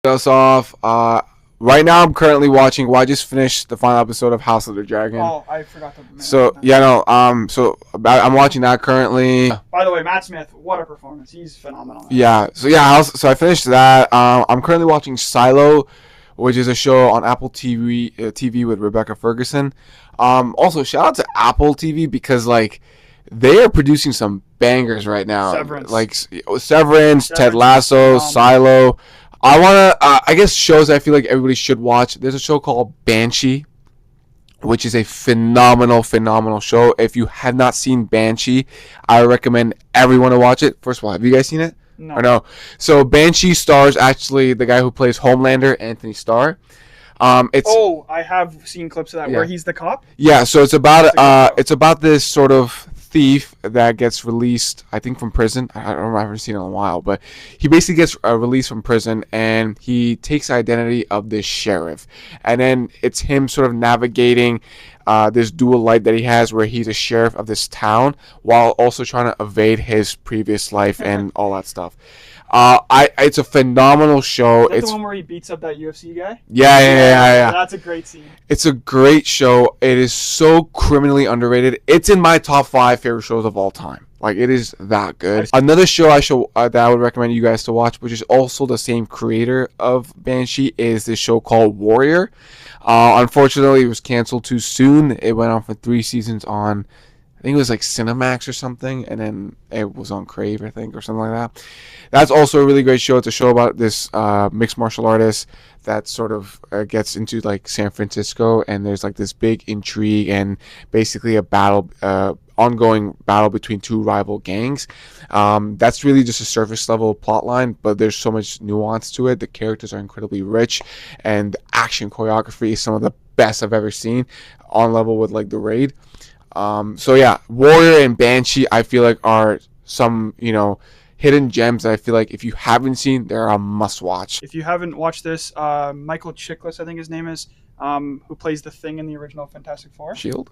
Us off. Right now I'm currently watching. Well, I just finished the final episode of House of the Dragon. Oh, I forgot to mention So that. yeah, no. I'm watching that currently. By the way, Matt Smith, what a performance! He's phenomenal. Yeah. So I finished that. I'm currently watching Silo, which is a show on Apple TV with Rebecca Ferguson. Also shout out to Apple TV because like they are producing some bangers right now. Severance. Like Severance, Ted Severance Lasso, is Silo. I wanna. I guess shows I feel like everybody should watch. There's a show called Banshee, which is a phenomenal show. If you have not seen Banshee, I recommend everyone to watch it. First of all, have you guys seen it? No. Or no? So Banshee stars actually the guy who plays Homelander, Anthony Starr. It's Oh, I have seen clips of that where he's the cop. yeah. So it's That's a good about show. it's about this sort of thief that gets released, I think, from prison. I don't know, I haven't seen it in a while, but he basically gets released from prison and he takes the identity of this sheriff, and then it's him sort of navigating this dual life that he has, where he's a sheriff of this town while also trying to evade his previous life and all that stuff. It's a phenomenal show. Is that It's the one where he beats up that UFC guy? yeah. That's a great scene. It's a great show. It is so criminally underrated. It's in my top 5 favorite shows of all time. Like, it is that good. Another show that I would recommend you guys to watch, which is also the same creator of Banshee, is this show called Warrior. Unfortunately, it was canceled too soon. It went on for 3 seasons on, I think it was like Cinemax or something, and then it was on Crave, I think, or something like that. That's also a really great show. It's a show about this mixed martial artist that sort of gets into like San Francisco, and there's like this big intrigue and basically a battle, ongoing battle between 2 rival gangs. That's really just a surface level plot line, but there's so much nuance to it. The characters are incredibly rich, and the action choreography is some of the best I've ever seen, on level with like The Raid. So yeah, Warrior and Banshee I feel like are some, hidden gems that I feel like if you haven't seen, they're a must watch. If you haven't watched this, Michael Chiklis, I think his name is, who plays the Thing in the original Fantastic Four. Shield?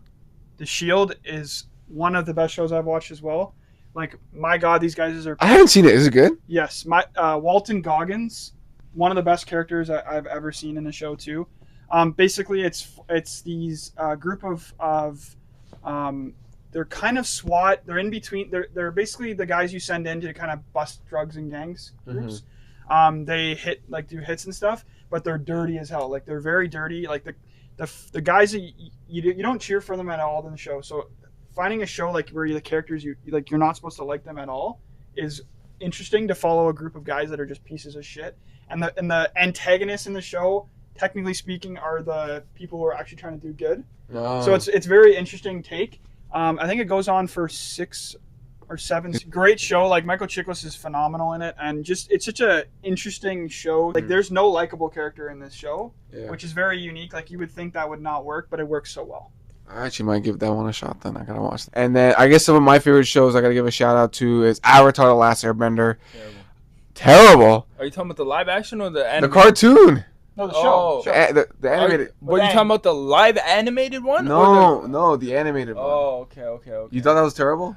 The Shield is one of the best shows I've watched as well. Like, my God, these guys are. I haven't seen it. Is it good? Yes, Walton Goggins, one of the best characters I've ever seen in the show too. Basically, it's these group of they're kind of SWAT. They're in between. They're basically the guys you send in to kind of bust drugs and gangs groups. They do hits and stuff, but they're dirty as hell. Like, they're very dirty. Like the guys that you don't cheer for them at all in the show. So finding a show like where the characters you're not supposed to like them at all is interesting to follow a group of guys that are just pieces of shit. And the antagonists in the show, technically speaking, are the people who are actually trying to do good. No. So it's very interesting take. I think it goes on for 6 or 7. Great show. Like, Michael Chiklis is phenomenal in it, and just it's such a interesting show. Like, there's no likable character in this show, which is very unique. Like, you would think that would not work, but it works so well. I actually might give that one a shot then. I gotta watch that. And then I guess some of my favorite shows I gotta give a shout out to is Avatar: The Last Airbender. Terrible. Are you talking about the live action or the The animated? cartoon. No, the Oh. show. The animated. What are you talking about? The live animated one? No, the animated one. Oh, okay. You thought that was terrible?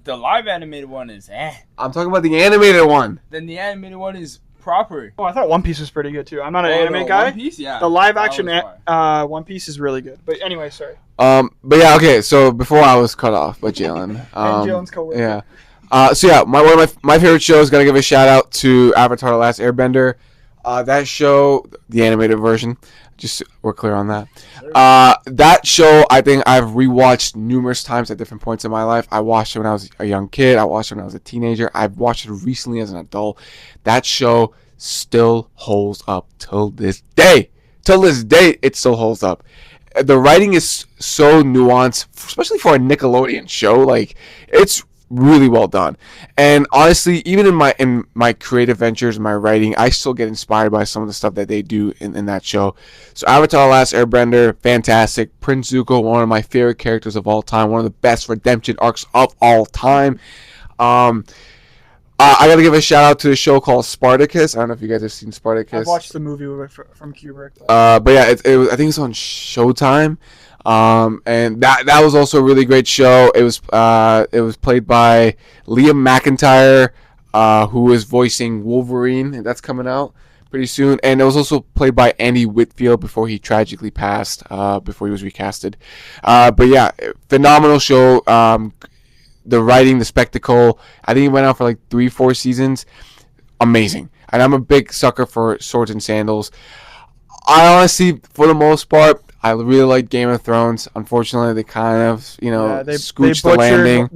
The live animated one is I'm talking about the animated one. Then the animated one is proper. Oh, I thought One Piece was pretty good too. I'm not an anime guy. One Piece, yeah. The live That action one's fire. One Piece is really good. But anyway, sorry. But yeah, okay. So before I was cut off by Jalen. And Jalen's coworker. Yeah. So yeah, one of my favorite shows. Gotta give a shout out to Avatar: The Last Airbender. That show, the animated version, just so we're clear on that. That show, I think I've rewatched numerous times at different points in my life. I watched it when I was a young kid. I watched it when I was a teenager. I've watched it recently as an adult. That show still holds up till this day. Till this day, it still holds up. The writing is so nuanced, especially for a Nickelodeon show. Like, it's really well done. And honestly, even in my creative ventures, my writing, I still get inspired by some of the stuff that they do in that show. So Avatar: The Last Airbender, fantastic. Prince Zuko, one of my favorite characters of all time, one of the best redemption arcs of all time. I gotta give a shout out to a show called Spartacus. I don't know if you guys have seen Spartacus. I've watched the movie from Kubrick. But yeah, it was, I think it's on Showtime. And that was also a really great show. It was played by Liam McIntyre, who is voicing Wolverine. That's coming out pretty soon. And it was also played by Andy Whitfield before he tragically passed, before he was recasted. But yeah, phenomenal show. The writing, the spectacle. I think it went on for like 3-4 seasons. Amazing. And I'm a big sucker for Swords and Sandals. I honestly, for the most part, I really like Game of Thrones. Unfortunately, they kind of, scooched the landing.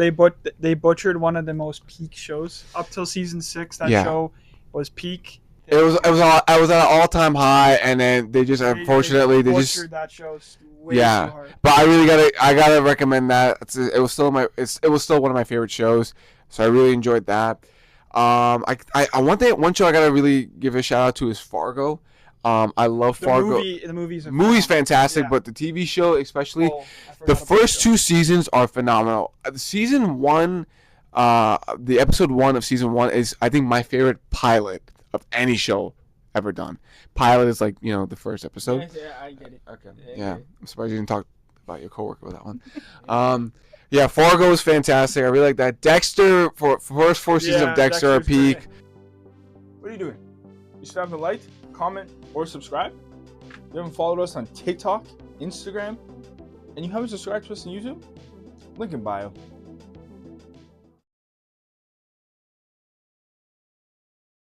They butchered one of the most peak shows up till season 6. That show was peak. It was at an all-time high, and then they just unfortunately they just butchered that show way too hard. But I gotta recommend that. It was still one of my favorite shows, so I really enjoyed that. One show I gotta really give a shout out to is Fargo. I love Fargo. The movie's fantastic, but the TV show especially, the first 2 seasons are phenomenal. Season 1, the episode 1 of season 1 is, I think, my favorite pilot of any show ever done. Pilot is like, the first episode. Yeah, I get it. Okay. Yeah. I'm surprised you didn't talk about your coworker with that one. Yeah, Fargo is fantastic. I really like that. Dexter, for first 4 seasons of Dexter are peak. Great. What are you doing? You still haven't liked, comment, or subscribe? You haven't followed us on TikTok, Instagram, and you haven't subscribed to us on YouTube? Link in bio.